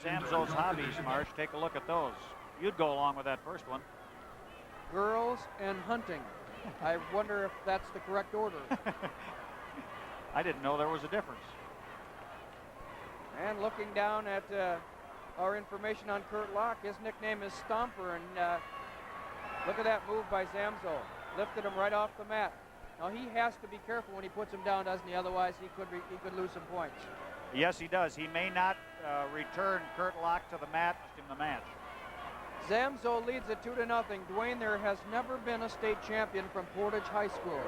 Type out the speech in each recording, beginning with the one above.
Zamzo's hobbies, Marsh. Take a look at those. You'd go along with that first one. Girls and hunting. I wonder if that's the correct order. I didn't know there was a difference. And looking down at our information on Curt Locke, his nickname is Stomper, and look at that move by Zamzo. Lifted him right off the mat. Now he has to be careful when he puts him down, doesn't he? Otherwise he could lose some points. Yes, he does. He may not return Curt Locke to the mat in the match. Zamzo leads it 2-0. Dwayne, there has never been a state champion from Portage High School.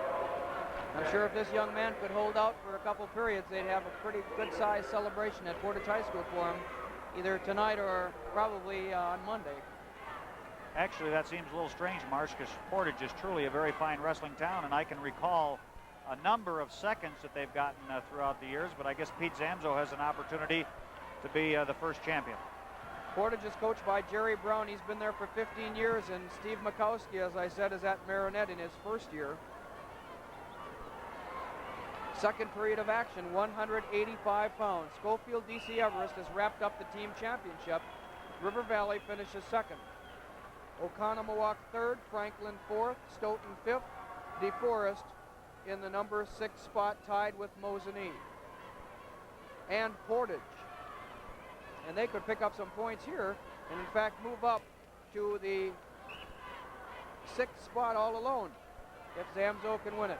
I'm sure if this young man could hold out for a couple periods, they'd have a pretty good-sized celebration at Portage High School for him, either tonight or probably on Monday. Actually, that seems a little strange, Marsh, because Portage is truly a very fine wrestling town, and I can recall a number of seconds that they've gotten throughout the years, but I guess Pete Zamzo has an opportunity to be the first champion. Portage is coached by Jerry Brown. He's been there for 15 years, and Steve Makowski, as I said, is at Marinette in his first year. Second period of action, 185 pounds. Schofield DC Everest has wrapped up the team championship. River Valley finishes second. Oconomowoc third, Franklin fourth, Stoughton fifth, DeForest in the number 6 spot, tied with Mosinee. And Portage. And they could pick up some points here and in fact move up to the 6th spot all alone if Zamzo can win it.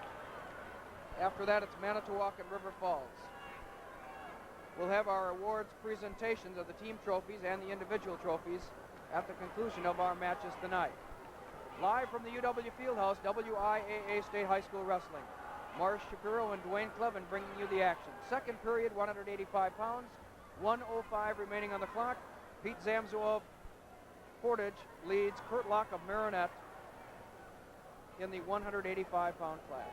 After that, it's Manitowoc and River Falls. We'll have our awards presentations of the team trophies and the individual trophies at the conclusion of our matches tonight. Live from the UW Fieldhouse, WIAA State High School Wrestling. Marsh Shapiro and Dwayne Clevin bringing you the action. Second period, 185 pounds, 1:05 remaining on the clock. Pete Zamzo of Portage leads Curt Locke of Marinette in the 185-pound class.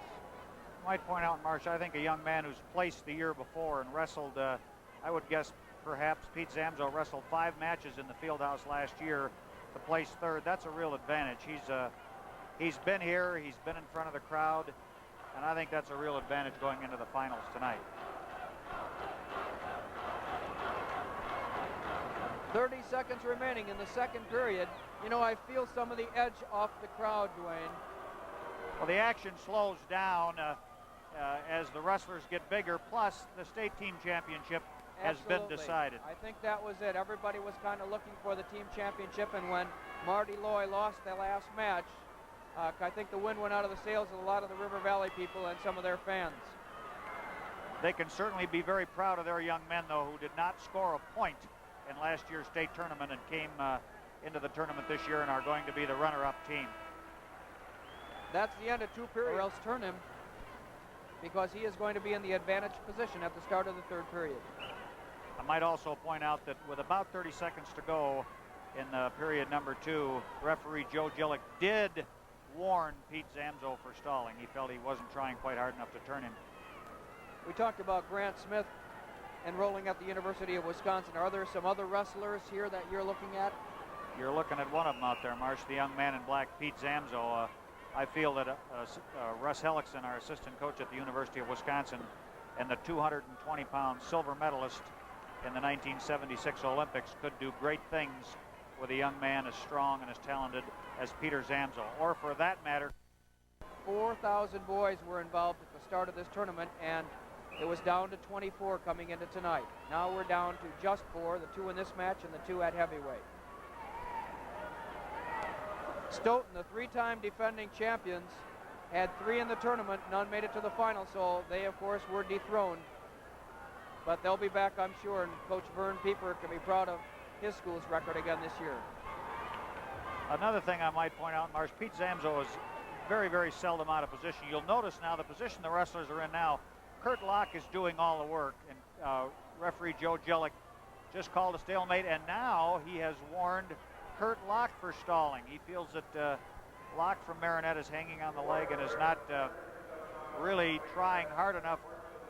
Might point out, Marsh, I think a young man who's placed the year before and wrestled, I would guess perhaps Pete Zamzo wrestled 5 matches in the Fieldhouse last year to place third. That's a real advantage. He's been here, he's been in front of the crowd, and I think that's a real advantage going into the finals tonight. 30 seconds remaining in the second period. You know, I feel some of the edge off the crowd, Dwayne. Well, the action slows down as the wrestlers get bigger, plus the state team championship has been decided. I think that was it. Everybody was kind of looking for the team championship, and when Marty Loy lost the last match, I think the wind went out of the sails of a lot of the River Valley people and some of their fans. They can certainly be very proud of their young men, though, who did not score a point in last year's state tournament and came into the tournament this year and are going to be the runner-up team. That's the end of 2 periods, or else turn him, because he is going to be in the advantaged position at the start of the third period. I might also point out that with about 30 seconds to go in period number 2, referee Joe Gillick did warn Pete Zamzo for stalling. He felt he wasn't trying quite hard enough to turn him. We talked about Grant Smith enrolling at the University of Wisconsin. Are there some other wrestlers here that you're looking at? You're looking at one of them out there, Marsh, the young man in black, Pete Zamzo. I feel that Russ Hellickson, our assistant coach at the University of Wisconsin, and the 220-pound silver medalist in the 1976 Olympics could do great things with a young man as strong and as talented as Peter Zamzo, or for that matter. 4,000 boys were involved at the start of this tournament, and it was down to 24 coming into tonight. Now we're down to just 4, the 2 in this match and the 2 at heavyweight. Stoughton, the 3-time defending champions, had 3 in the tournament. None made it to the final, so they, of course, were dethroned. But they'll be back, I'm sure, and Coach Vern Pieper can be proud of his school's record again this year. Another thing I might point out, Marsh, Pete Zamzo is very, very seldom out of position. You'll notice now the position the wrestlers are in now, Curt Locke is doing all the work, and referee Joe Gillick just called a stalemate, and now he has warned Curt Locke for stalling. He feels that Locke from Marinette is hanging on the leg and is not really trying hard enough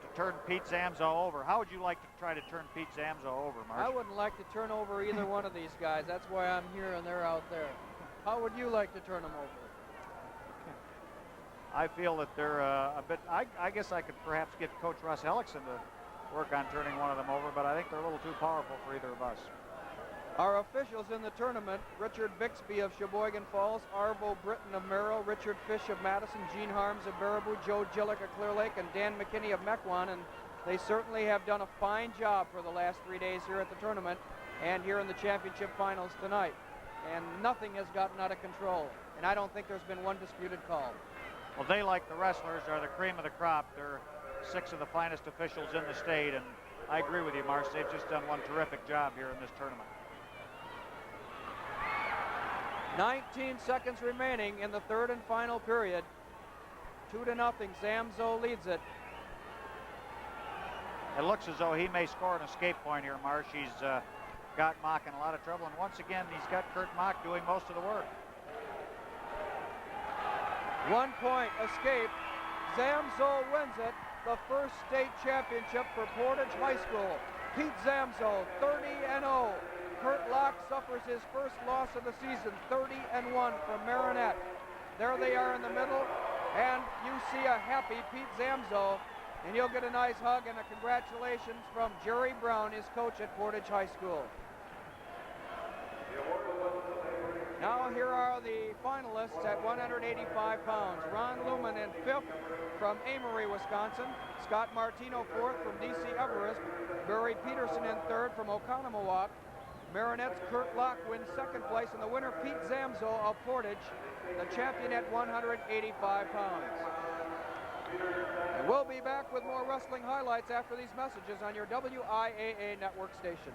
to turn Pete Zamzo over. How would you like to try to turn Pete Zamzo over, Marsh? I wouldn't like to turn over either one of these guys. That's why I'm here and they're out there. How would you like to turn them over? I feel that they're a bit, I guess I could perhaps get Coach Russ Hellickson to work on turning one of them over, but I think they're a little too powerful for either of us. Our officials in the tournament: Richard Bixby of Sheboygan Falls, Arvo Britton of Merrill, Richard Fish of Madison, Gene Harms of Baraboo, Joe Gillick of Clear Lake, and Dan McKinney of Mequon. And they certainly have done a fine job for the last 3 days here at the tournament and here in the championship finals tonight. And nothing has gotten out of control. And I don't think there's been one disputed call. Well, they, like the wrestlers, are the cream of the crop. They're 6 of the finest officials in the state, and I agree with you, Marsh. They've just done one terrific job here in this tournament. 19 seconds remaining in the third and final period. 2-0. Zamzo leads it. It looks as though he may score an escape point here, Marsh. He's got Mock in a lot of trouble, and once again, he's got Curt Mock doing most of the work. 1 point escape. Zamzo wins it. The first state championship for Portage High School. Pete Zamzo, 30-0. Curt Locke suffers his first loss of the season, 30-1 from Marinette. There they are in the middle, and you see a happy Pete Zamzo, and you'll get a nice hug and a congratulations from Jerry Brown, his coach at Portage High School. Now here are the finalists at 185 pounds. Ron Luman in 5th from Amory, Wisconsin. Scott Martino 4th from D.C. Everest. Barry Peterson in 3rd from Oconomowoc. Marinette's Curt Locke wins 2nd place, and the winner, Pete Zamzo of Portage, the champion at 185 pounds. And we'll be back with more wrestling highlights after these messages on your WIAA network station.